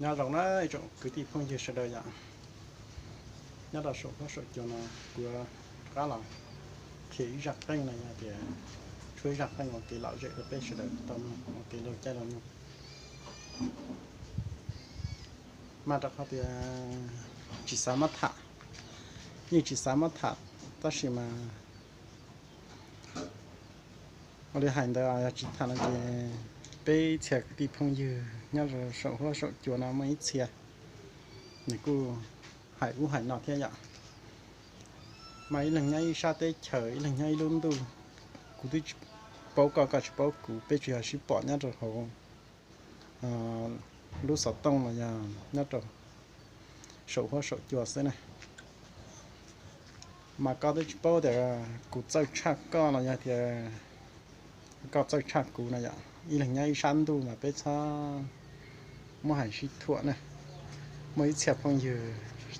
nhà rộng nó chỗ cứ đi phong gì sẽ đời vậy nhà đó số có số cho nó của cá lòng khi giặt tay này thì chuối giặt tay một cái lão dễ được sẽ đời tầm một cái lâu chạy lòng mà đó thì chỉ sáu mắt thả như chỉ sáu mắt thả ta chỉ mà ở đây hành đó chỉ thả nó thì bây giờ đi phong gì nhà rồi số có số cho nó mới xe này cô hải nọ thế vậy mấy lần ngay sa tế trời lần ngay luôn tu cụ tôi bao cả bao cụ bây giờ chỉ bỏ nhá rồi hồ lúc sáu tông là nhà nhá rồi sổ hoa sổ chuột thế này mà có tôi bao để cụ chơi chắc có là nhà thì có chơi chắc cụ này vậy y lần ngay san tu mà bây giờ mua hải sĩ thuận này mấy chẹp phong giờ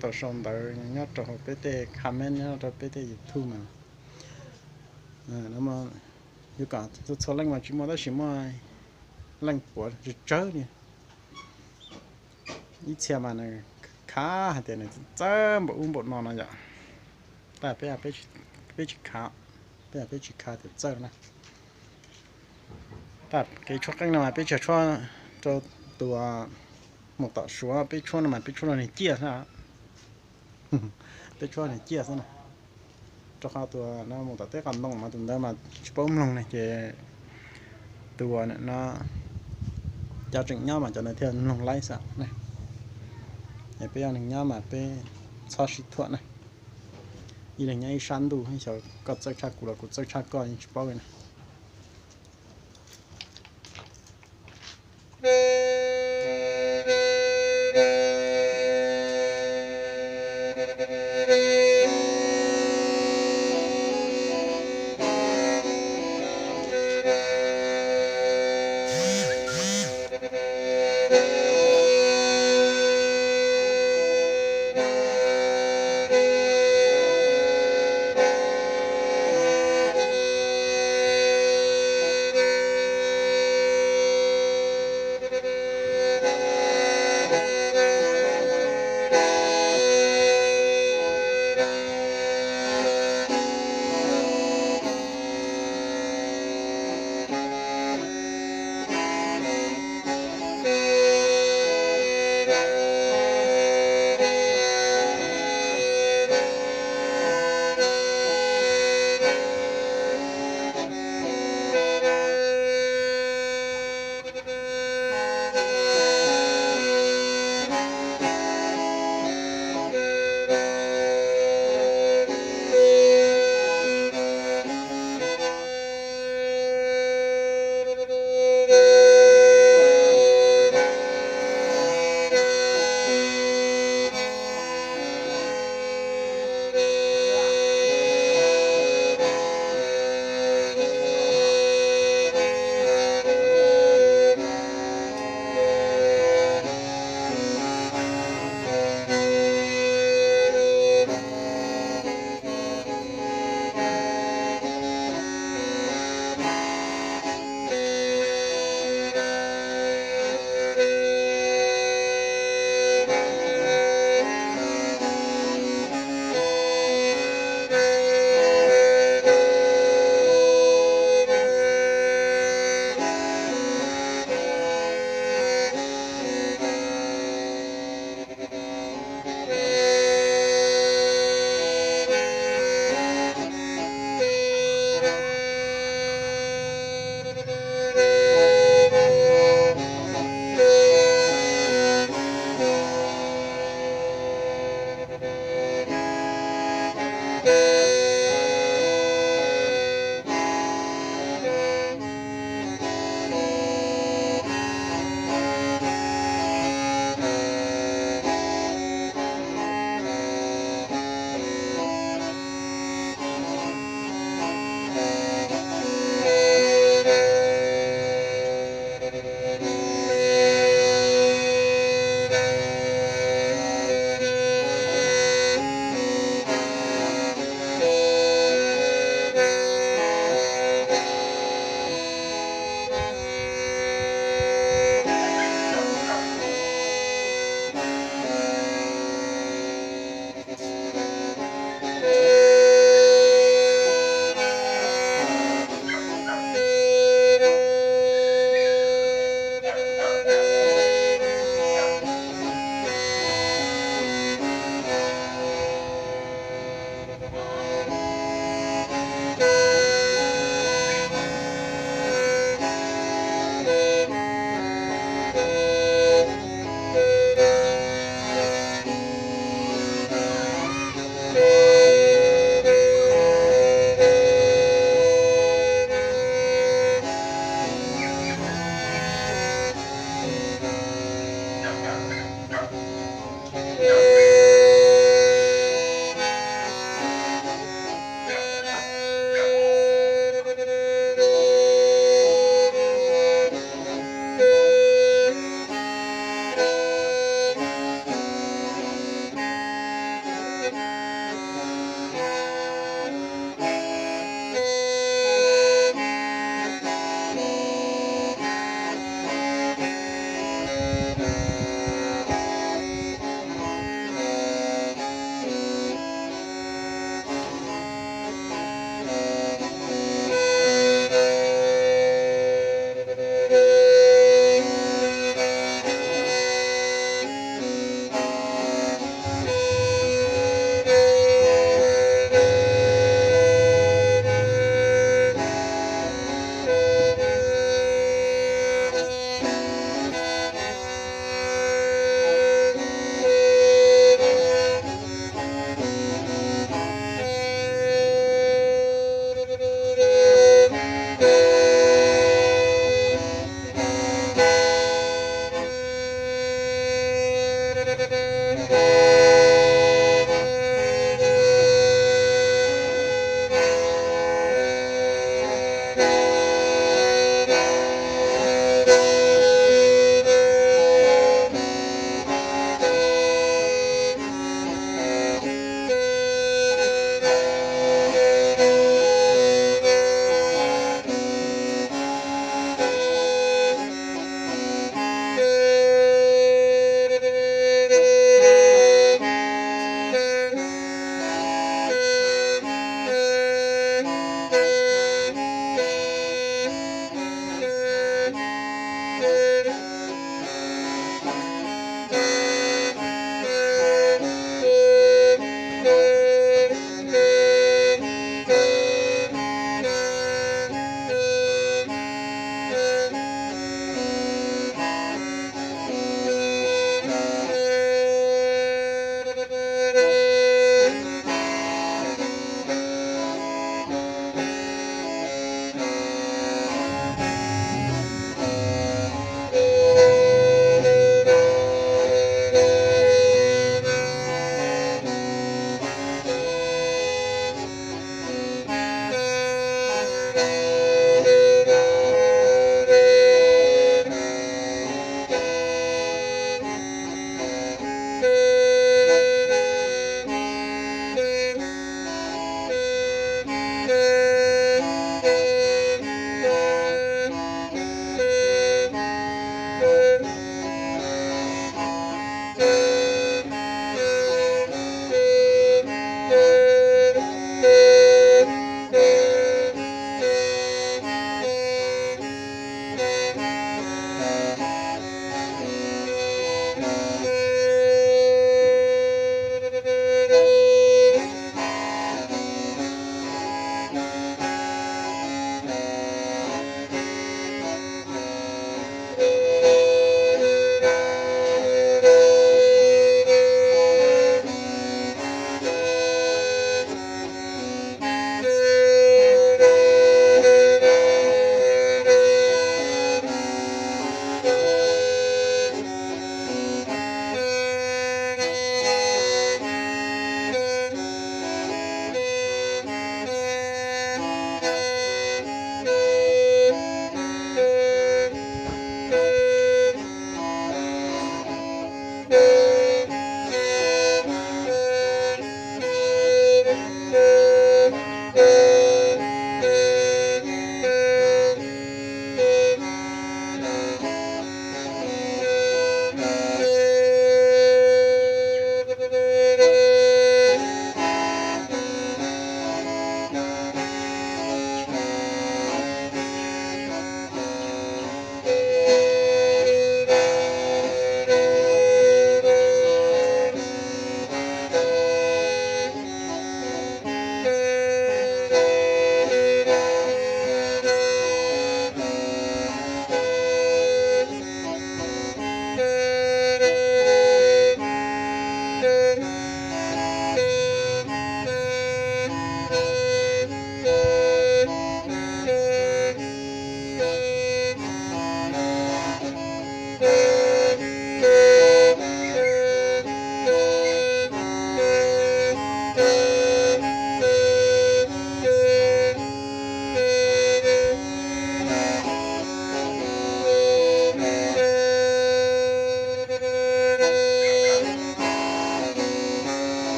tao xong đời nhớ trò bé tê comment nhớ trò bé tê thu mà nó mà như cả tôi số lanh mà chỉ mua đó chỉ mua lanh của chớ đi ít xe mà này khá hạt tiền này chớ bộ nọ này vậy ta bé chỉ khá bé chỉ khá thì chớ này ta cái chỗ canh nào mà bé chỉ cho tụi một tọt số bé cho nó mà bé cho nó này chia sao bé cho này chia sao này cho họ tụi nó một tọt tết còn đông mà tụi đó mà bấm lông này thì tụi nó cho chừng nhau mà cho nó theo lông lái sao này để bây giờ mình nhau mà bé sao xịt thuận này đi là nhảy săn đủ hay sao có chơi chắc cũ là có chơi chắc coi như bao này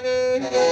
à